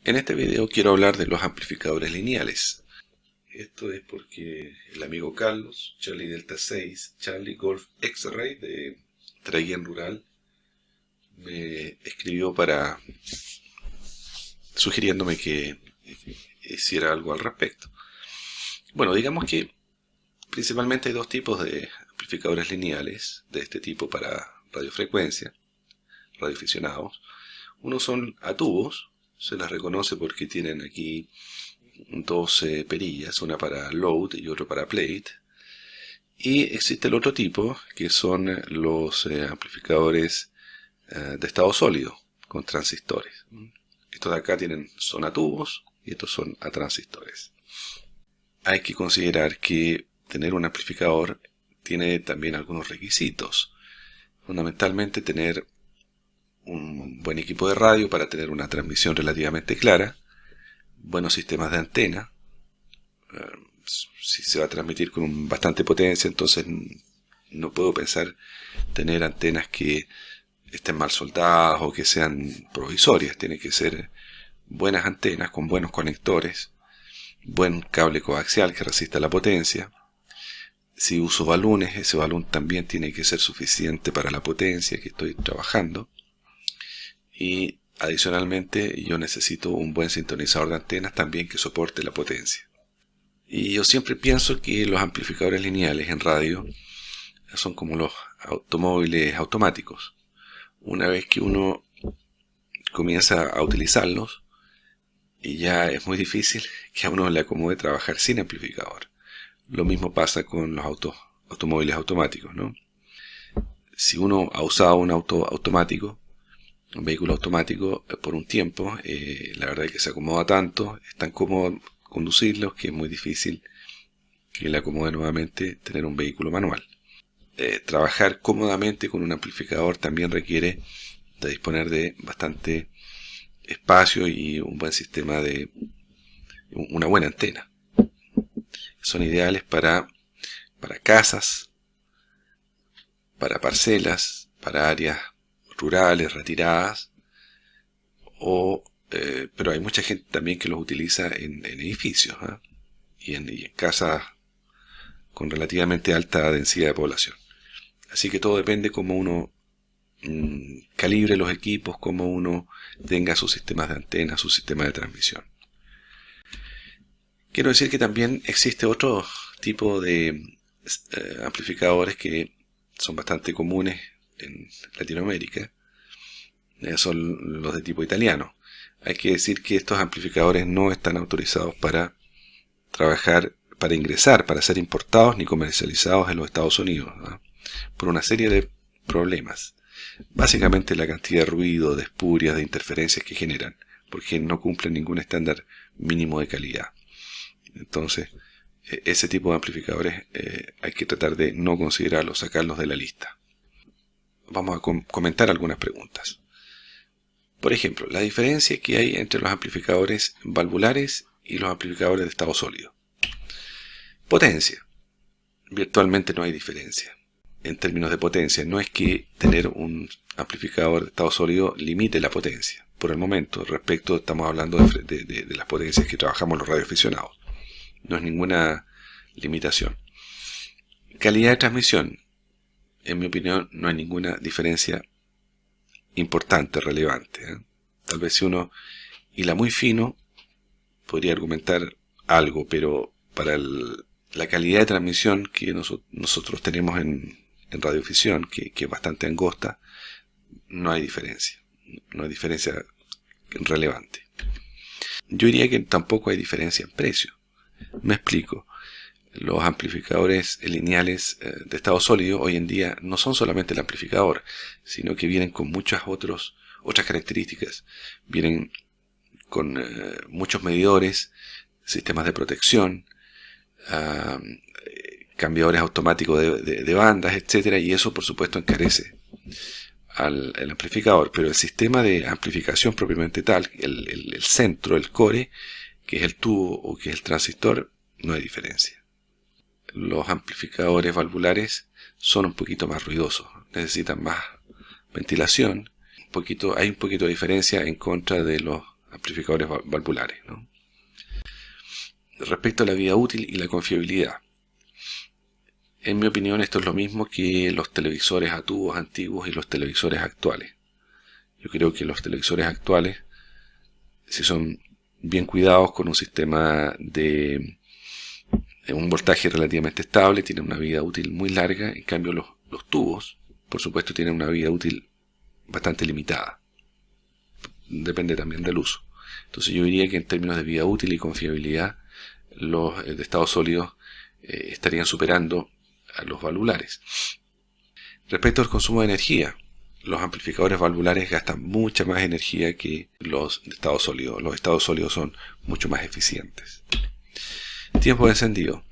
En este video quiero hablar de los amplificadores lineales. Esto es porque el amigo Carlos, Charlie Delta 6, Charlie Golf X-Ray de Traiguén Rural, me escribió sugiriéndome que hiciera algo al respecto. Bueno, digamos que principalmente hay dos tipos de amplificadores lineales de este tipo para radiofrecuencia, radioaficionados. Uno son a tubos, se las reconoce porque tienen aquí dos perillas, una para load y otra para plate. Y existe el otro tipo, que son los amplificadores de estado sólido, con transistores. Estos de acá son a tubos y estos son a transistores. Hay que considerar que tener un amplificador tiene también algunos requisitos. Fundamentalmente tener un buen equipo de radio para tener una transmisión relativamente clara, buenos sistemas de antena. Si se va a transmitir con bastante potencia, entonces no puedo pensar tener antenas que estén mal soldadas o que sean provisorias. Tiene que ser buenas antenas con buenos conectores, buen cable coaxial que resista la potencia. Si uso balunes, ese balón también tiene que ser suficiente para la potencia que estoy trabajando. Y adicionalmente yo necesito un buen sintonizador de antenas también que soporte la potencia. Y yo siempre pienso que los amplificadores lineales en radio son como los automóviles automáticos. Una vez que uno comienza a utilizarlos, y ya es muy difícil que a uno le acomode trabajar sin amplificador. Lo mismo pasa con los automóviles automáticos, ¿no? Si uno ha usado un auto automático, un vehículo automático por un tiempo, la verdad es que se acomoda tanto, es tan cómodo conducirlos que es muy difícil que le acomode nuevamente tener un vehículo manual. Trabajar cómodamente con un amplificador también requiere de disponer de bastante espacio y un buen sistema de una buena antena. Son ideales para casas, para parcelas, para áreas rurales, retiradas, pero hay mucha gente también que los utiliza en edificios, y en casas con relativamente alta densidad de población. Así que todo depende cómo uno calibre los equipos, cómo uno tenga sus sistemas de antena, su sistema de transmisión. Quiero decir que también existe otro tipo de amplificadores que son bastante comunes en Latinoamérica. Son los de tipo italiano. Hay que decir que estos amplificadores no están autorizados para trabajar, para ingresar, para ser importados ni comercializados en los Estados Unidos, ¿no? Por una serie de problemas. Básicamente la cantidad de ruido, de espurias, de interferencias que generan, porque no cumplen ningún estándar mínimo de calidad. Entonces, ese tipo de amplificadores hay que tratar de no considerarlos, sacarlos de la lista. Vamos a comentar algunas preguntas. Por ejemplo, la diferencia que hay entre los amplificadores valvulares y los amplificadores de estado sólido. Potencia. Virtualmente no hay diferencia. En términos de potencia, no es que tener un amplificador de estado sólido limite la potencia. Por el momento, estamos hablando de las potencias que trabajamos los radioaficionados. No es ninguna limitación. Calidad de transmisión. En mi opinión, no hay ninguna diferencia importante, relevante. Tal vez si uno hila muy fino, podría argumentar algo, pero para la calidad de transmisión que nosotros tenemos en radiodifusión, que es bastante angosta, no hay diferencia. No hay diferencia relevante. Yo diría que tampoco hay diferencia en precio. Me explico. Los amplificadores lineales de estado sólido hoy en día no son solamente el amplificador, sino que vienen con muchas otras características. Vienen con muchos medidores, sistemas de protección, cambiadores automáticos de bandas, etcétera, y eso por supuesto encarece el amplificador. Pero el sistema de amplificación propiamente tal, el centro, el core, que es el tubo o que es el transistor, no hay diferencia. Los amplificadores valvulares son un poquito más ruidosos, necesitan más ventilación. Hay un poquito de diferencia en contra de los amplificadores valvulares, ¿no? Respecto a la vida útil y la confiabilidad, en mi opinión esto es lo mismo que los televisores a tubos antiguos y los televisores actuales. Yo creo que los televisores actuales, si son bien cuidados con un sistema de un voltaje relativamente estable, tienen una vida útil muy larga. En cambio los tubos, por supuesto, tienen una vida útil bastante limitada. Depende también del uso. Entonces yo diría que en términos de vida útil y confiabilidad, los de estado sólido estarían superando a los valvulares. Respecto al consumo de energía, los amplificadores valvulares gastan mucha más energía que los de estado sólido. Los estados sólidos son mucho más eficientes. Tiempo de encendido.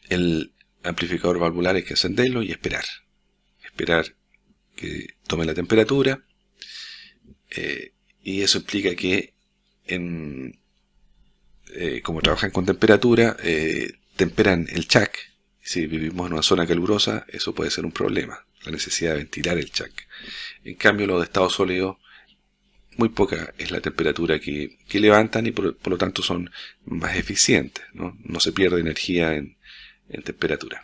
El amplificador valvular hay que encenderlo y esperar. Esperar que tome la temperatura. Y eso implica que como trabajan con temperatura, temperan el chuck. Si vivimos en una zona calurosa, eso puede ser un problema, la necesidad de ventilar el chuck. En cambio, los de estado sólido, muy poca es la temperatura que levantan y por lo tanto son más eficientes, ¿no? No se pierde energía en temperatura.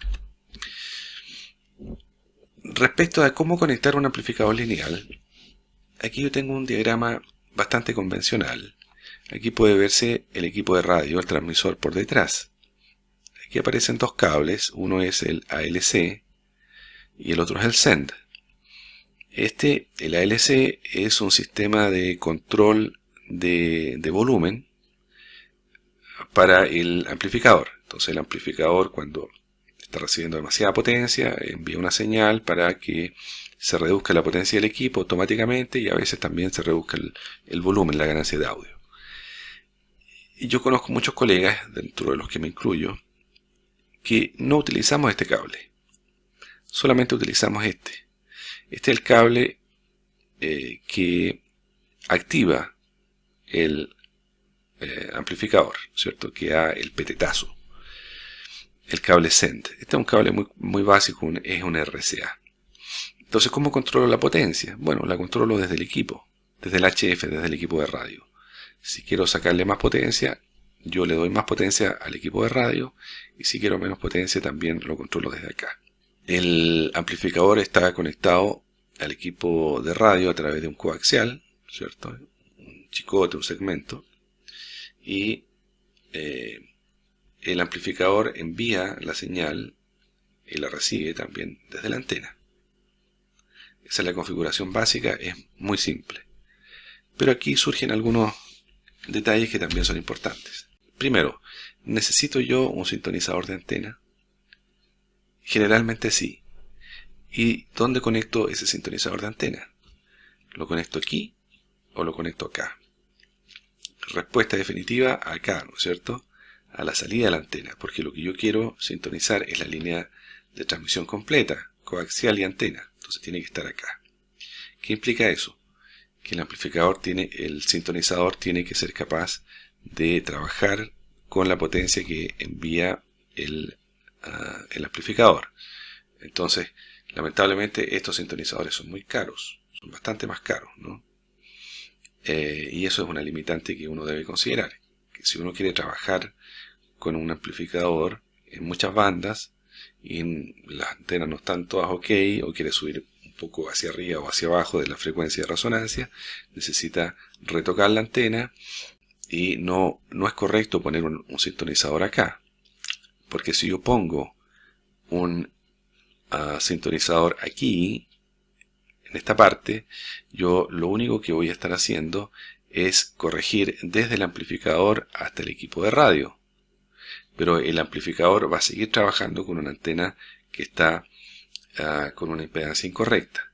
Respecto a cómo conectar un amplificador lineal, aquí yo tengo un diagrama bastante convencional. Aquí puede verse el equipo de radio, el transmisor por detrás. Aquí aparecen dos cables, uno es el ALC y el otro es el send. El ALC es un sistema de control de volumen para el amplificador. Entonces el amplificador, cuando está recibiendo demasiada potencia, envía una señal para que se reduzca la potencia del equipo automáticamente y a veces también se reduzca el volumen, la ganancia de audio. Y yo conozco muchos colegas, dentro de los que me incluyo, que no utilizamos este cable, solamente utilizamos este. Este es el cable que activa el amplificador, ¿cierto? Que da el petetazo. El cable send. Este es un cable muy básico, es un RCA. Entonces, ¿cómo controlo la potencia? Bueno, la controlo desde el equipo, desde el HF, desde el equipo de radio. Si quiero sacarle más potencia, yo le doy más potencia al equipo de radio, y si quiero menos potencia también lo controlo desde acá. El amplificador está conectado al equipo de radio a través de un coaxial, ¿cierto? Un chicote, un segmento, y el amplificador envía la señal y la recibe también desde la antena. Esa es la configuración básica, es muy simple. Pero aquí surgen algunos detalles que también son importantes. Primero, ¿necesito yo un sintonizador de antena? Generalmente sí. ¿Y dónde conecto ese sintonizador de antena? ¿Lo conecto aquí o lo conecto acá? Respuesta definitiva, acá, ¿no es cierto? A la salida de la antena, porque lo que yo quiero sintonizar es la línea de transmisión completa, coaxial y antena. Entonces tiene que estar acá. ¿Qué implica eso? Que el sintonizador tiene que ser capaz de trabajar con la potencia que envía el amplificador. Entonces, lamentablemente estos sintonizadores son muy caros, son bastante más caros, ¿no? Y eso es una limitante que uno debe considerar, que si uno quiere trabajar con un amplificador en muchas bandas y las antenas no están todas ok, o quiere subir un poco hacia arriba o hacia abajo de la frecuencia de resonancia, necesita retocar la antena, y no es correcto poner un sintonizador acá, porque si yo pongo un sintonizador aquí, en esta parte, yo lo único que voy a estar haciendo es corregir desde el amplificador hasta el equipo de radio. Pero el amplificador va a seguir trabajando con una antena que está con una impedancia incorrecta.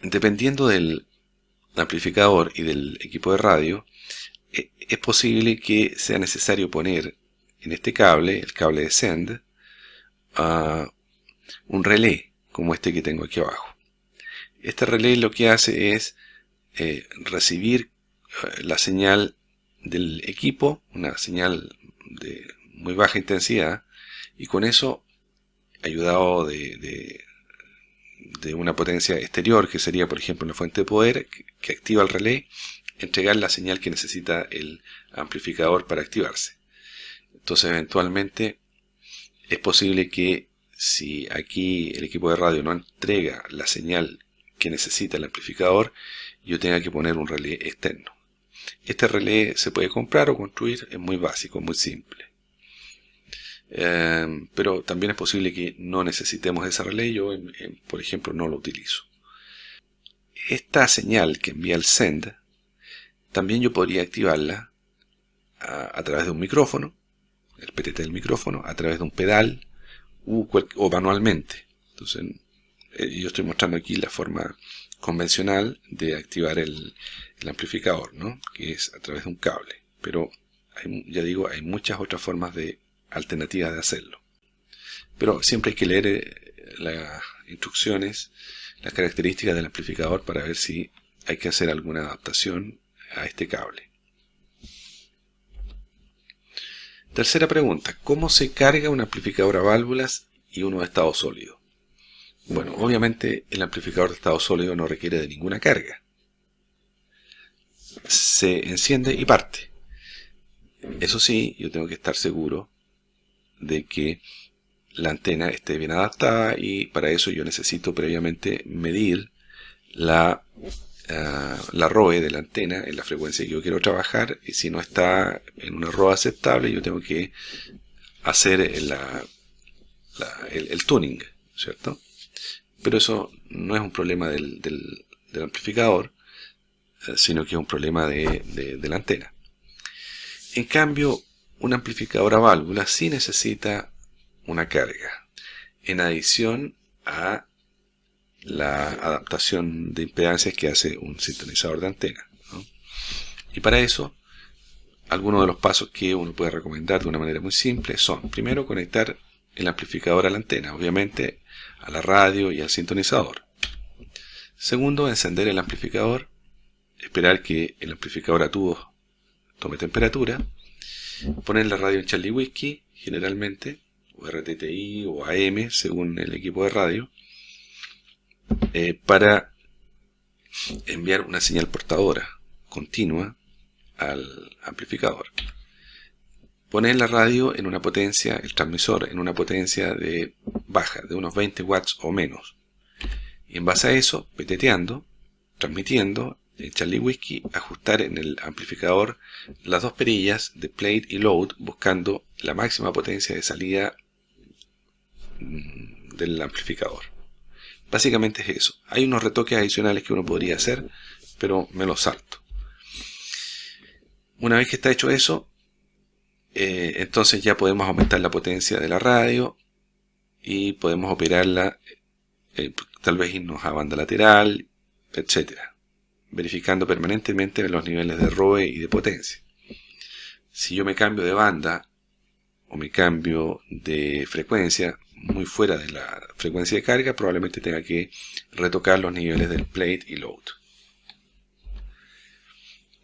Dependiendo del amplificador y del equipo de radio, es posible que sea necesario poner en este cable, el cable de send, un relé, como este que tengo aquí abajo. Este relé lo que hace es recibir la señal del equipo, una señal de muy baja intensidad, y con eso, ayudado de una potencia exterior, que sería por ejemplo una fuente de poder que activa el relé, entregar la señal que necesita el amplificador para activarse. Entonces eventualmente es posible que si aquí el equipo de radio no entrega la señal que necesita el amplificador, yo tenga que poner un relé externo. Este relé se puede comprar o construir, es muy básico, muy simple. Pero también es posible que no necesitemos ese relé, yo por ejemplo no lo utilizo. Esta señal que envía el send, también yo podría activarla a través de un micrófono, el PTT del micrófono, a través de un pedal o manualmente. Entonces yo estoy mostrando aquí la forma convencional de activar el amplificador, ¿no? Que es a través de un cable, pero ya digo, hay muchas otras formas alternativas de hacerlo, pero siempre hay que leer las instrucciones, las características del amplificador para ver si hay que hacer alguna adaptación a este cable. Tercera pregunta: ¿cómo se carga un amplificador a válvulas y uno de estado sólido? Bueno, obviamente el amplificador de estado sólido no requiere de ninguna carga. Se enciende y parte. Eso sí, yo tengo que estar seguro de que la antena esté bien adaptada, y para eso yo necesito previamente medir la ROE de la antena en la frecuencia que yo quiero trabajar, y si no está en una ROE aceptable, yo tengo que hacer el tuning, ¿cierto? Pero eso no es un problema del amplificador, sino que es un problema de la antena. En cambio, un amplificador a válvula sí necesita una carga, en adición a la adaptación de impedancias que hace un sintonizador de antena, ¿no? Y para eso, algunos de los pasos que uno puede recomendar de una manera muy simple son: primero, conectar el amplificador a la antena, obviamente a la radio y al sintonizador. Segundo, encender el amplificador, esperar que el amplificador a tubos tome temperatura, poner la radio en Charlie Whiskey, generalmente, o RTTI o AM, según el equipo de radio, para enviar una señal portadora continua al amplificador. Poner la radio en una potencia, el transmisor en una potencia baja, de unos 20 watts o menos. Y en base a eso, peteteando, transmitiendo, en Charlie Whiskey, ajustar en el amplificador las dos perillas de plate y load, buscando la máxima potencia de salida del amplificador. Básicamente es eso. Hay unos retoques adicionales que uno podría hacer, pero me los salto. Una vez que está hecho eso, entonces ya podemos aumentar la potencia de la radio y podemos operarla, tal vez irnos a banda lateral, etcétera, verificando permanentemente los niveles de ROE y de potencia. Si yo me cambio de banda o me cambio de frecuencia muy fuera de la frecuencia de carga, probablemente tenga que retocar los niveles del plate y load.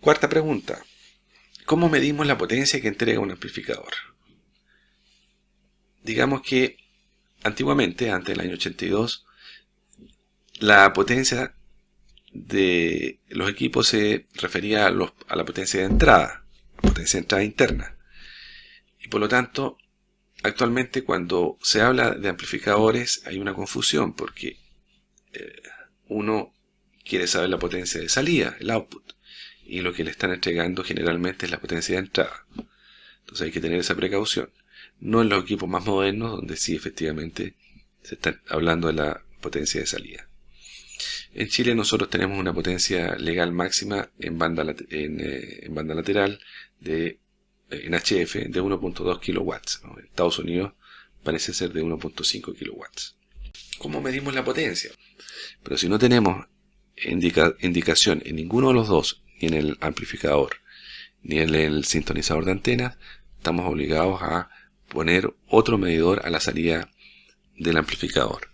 Cuarta pregunta: ¿cómo medimos la potencia que entrega un amplificador? Digamos que antiguamente, antes del año 82, la potencia de los equipos se refería a la potencia de entrada, potencia de entrada interna. Y por lo tanto, actualmente cuando se habla de amplificadores hay una confusión, porque uno quiere saber la potencia de salida, el output, y lo que le están entregando generalmente es la potencia de entrada. Entonces hay que tener esa precaución. No en los equipos más modernos, donde sí efectivamente se está hablando de la potencia de salida. En Chile nosotros tenemos una potencia legal máxima en banda lateral en HF de 1.2 kilowatts, ¿no? En Estados Unidos parece ser de 1.5 kilowatts. ¿Cómo medimos la potencia? Pero si no tenemos indicación en ninguno de los dos, ni en el amplificador ni en el sintonizador de antenas, estamos obligados a poner otro medidor a la salida del amplificador,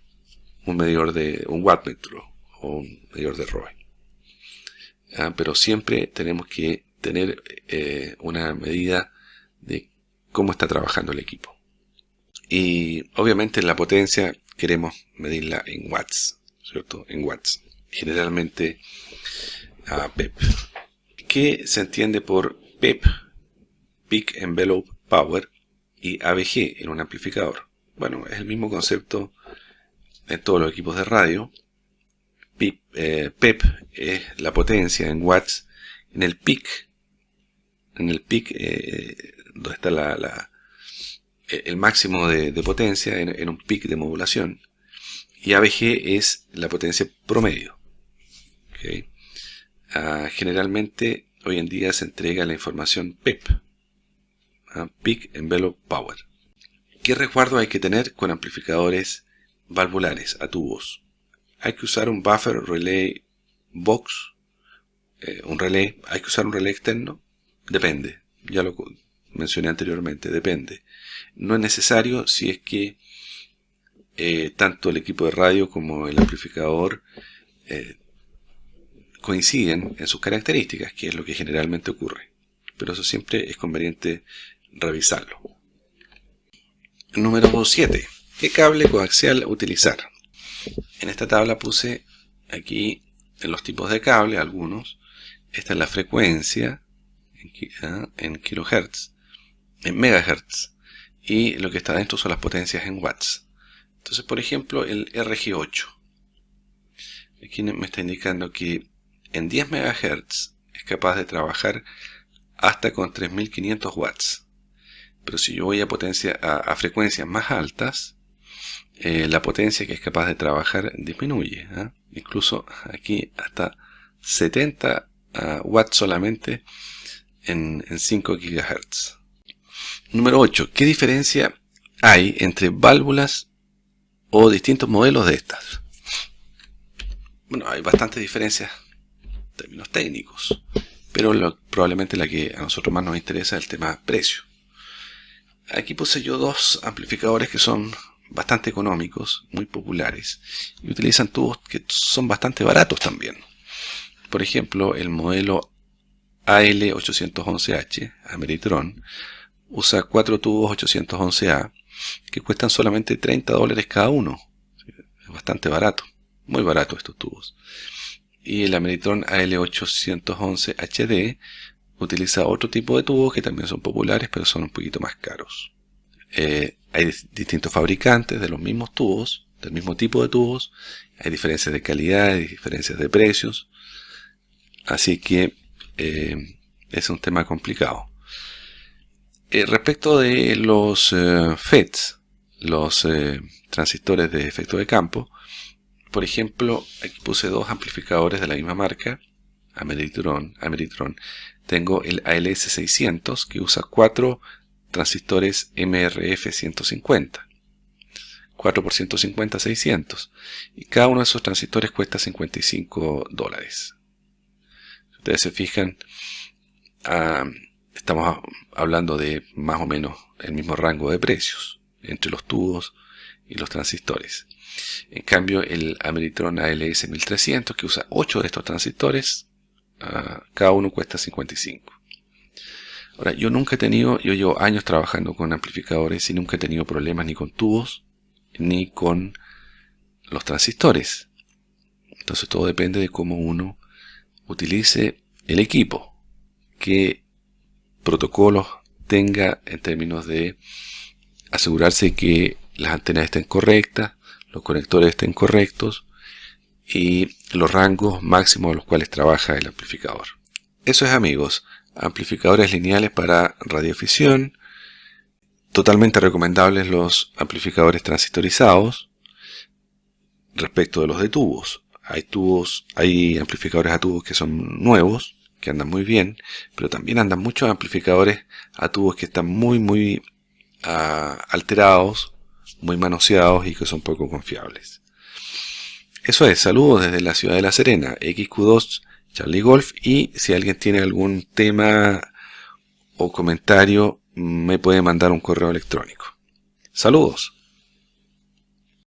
un wattmetro o un medidor de ROE. Pero siempre tenemos que tener una medida de cómo está trabajando el equipo. Y obviamente la potencia queremos medirla en watts, ¿cierto? En watts. Generalmente PEP. que se entiende por PEP, Peak Envelope Power, y AVG en un amplificador. Bueno, es el mismo concepto en todos los equipos de radio. PEP es la potencia en watts. En el peak, donde está el máximo de potencia en un peak de modulación. Y AVG es la potencia promedio. ¿Okay? Generalmente hoy en día se entrega la información PEP, Peak Envelope Power. ¿Qué resguardo hay que tener con amplificadores valvulares a tubos? Hay que usar un buffer relay box, hay que usar un relé externo. Depende, ya lo mencioné anteriormente, depende. No es necesario si es que tanto el equipo de radio como el amplificador coinciden en sus características, que es lo que generalmente ocurre. Pero eso siempre es conveniente revisarlo. Número 7. ¿Qué cable coaxial utilizar? En esta tabla puse aquí en los tipos de cable algunos. Esta es la frecuencia en kilohertz, en megahertz, y lo que está dentro son las potencias en watts. Entonces, por ejemplo, el RG8. Aquí me está indicando que en 10 MHz es capaz de trabajar hasta con 3500 watts. Pero si yo voy a frecuencias más altas, la potencia que es capaz de trabajar disminuye. Incluso aquí hasta 70 watts solamente en 5 GHz. Número 8. ¿Qué diferencia hay entre válvulas o distintos modelos de estas? Bueno, hay bastantes diferencias en términos técnicos, pero probablemente la que a nosotros más nos interesa es el tema precio. Aquí puse yo dos amplificadores que son bastante económicos, muy populares, y utilizan tubos que son bastante baratos también. Por ejemplo, el modelo AL811H, Ameritron, usa 4 tubos 811A que cuestan solamente $30 cada uno. Es bastante barato, muy barato estos tubos. Y el Ameritron AL811HD utiliza otro tipo de tubos que también son populares, pero son un poquito más caros. Hay distintos fabricantes de los mismos tubos, del mismo tipo de tubos. Hay diferencias de calidad, hay diferencias de precios. Así que es un tema complicado. Respecto de los FETs, los transistores de efecto de campo, por ejemplo, aquí puse dos amplificadores de la misma marca, Ameritron. Tengo el ALS600 que usa 4 transistores MRF150. 4 por 150, 600. Y cada uno de esos transistores cuesta $55. Si ustedes se fijan, estamos hablando de más o menos el mismo rango de precios entre los tubos y los transistores. En cambio, el Ameritron ALS1300, que usa 8 de estos transistores, cada uno cuesta 55. Ahora, yo llevo años trabajando con amplificadores y nunca he tenido problemas ni con tubos ni con los transistores. Entonces todo depende de cómo uno utilice el equipo, qué protocolos tenga en términos de asegurarse que las antenas estén correctas, los conectores estén correctos y los rangos máximos a los cuales trabaja el amplificador. Eso es, amigos, amplificadores lineales para radiofisión. Totalmente recomendables los amplificadores transistorizados. Respecto de los de tubos, hay amplificadores a tubos que son nuevos, que andan muy bien, pero también andan muchos amplificadores a tubos que están muy alterados, muy manoseados y que son poco confiables. Eso es, saludos desde la ciudad de La Serena, XQ2 Charlie Golf, y si alguien tiene algún tema o comentario me puede mandar un correo electrónico. Saludos.